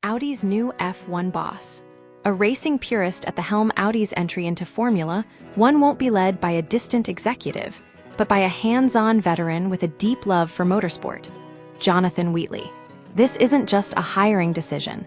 Audi's new F1 boss. A racing purist at the helm, Audi's entry into Formula One won't be led by a distant executive, but by a hands-on veteran with a deep love for motorsport, Jonathan Wheatley. This isn't just a hiring decision.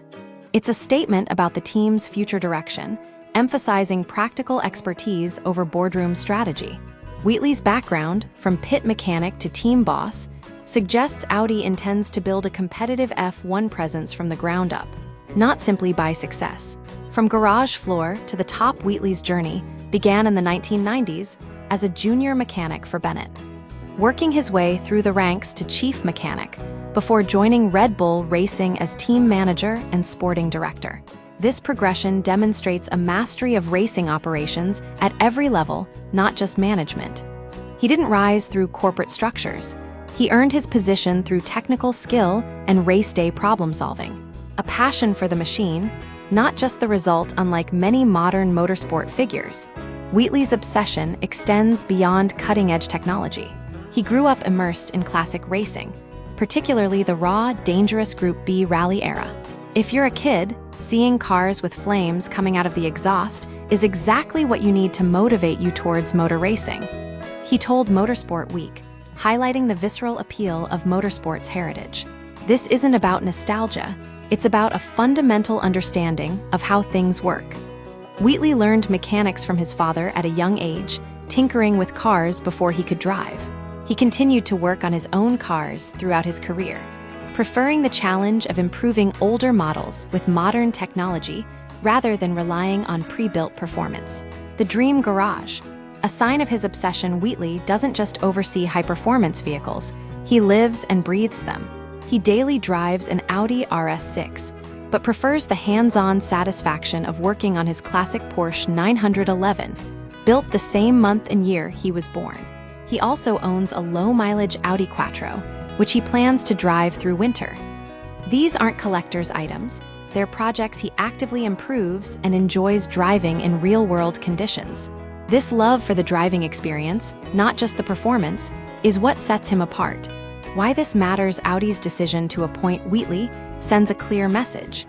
It's a statement about the team's future direction, emphasizing practical expertise over boardroom strategy. Wheatley's background, from pit mechanic to team boss, suggests Audi intends to build a competitive F1 presence from the ground up, not simply by success. From garage floor to the top, Wheatley's journey began in the 1990s as a junior mechanic for Bennett, working his way through the ranks to chief mechanic before joining Red Bull Racing as team manager and sporting director. This progression demonstrates a mastery of racing operations at every level, not just management. He didn't rise through corporate structures. He earned his position through technical skill and race day problem solving. A passion for the machine, not just the result. Unlike many modern motorsport figures, Wheatley's obsession extends beyond cutting-edge technology. He grew up immersed in classic racing, particularly the raw, dangerous Group B rally era. If you're a kid, seeing cars with flames coming out of the exhaust is exactly what you need to motivate you towards motor racing, he told Motorsport Week, highlighting the visceral appeal of motorsport's heritage. This isn't about nostalgia, it's about a fundamental understanding of how things work. Wheatley learned mechanics from his father at a young age, tinkering with cars before he could drive. He continued to work on his own cars throughout his career, preferring the challenge of improving older models with modern technology rather than relying on pre-built performance. The Dream Garage. A sign of his obsession, Wheatley doesn't just oversee high-performance vehicles, he lives and breathes them. He daily drives an Audi RS6, but prefers the hands-on satisfaction of working on his classic Porsche 911, built the same month and year he was born. He also owns a low-mileage Audi Quattro, which he plans to drive through winter. These aren't collector's items, they're projects he actively improves and enjoys driving in real-world conditions. This love for the driving experience, not just the performance, is what sets him apart. Why this matters: Audi's decision to appoint Wheatley sends a clear message.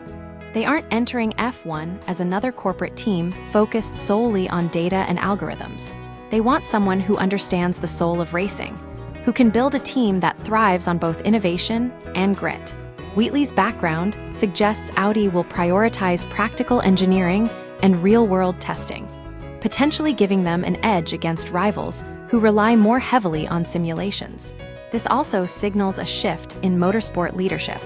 They aren't entering F1 as another corporate team focused solely on data and algorithms. They want someone who understands the soul of racing, who can build a team that thrives on both innovation and grit. Wheatley's background suggests Audi will prioritize practical engineering and real-world testing, potentially giving them an edge against rivals who rely more heavily on simulations. This also signals a shift in motorsport leadership,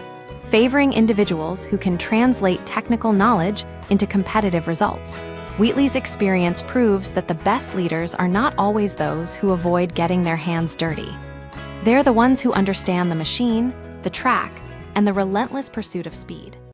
favoring individuals who can translate technical knowledge into competitive results. Wheatley's experience proves that the best leaders are not always those who avoid getting their hands dirty. They're the ones who understand the machine, the track, and the relentless pursuit of speed.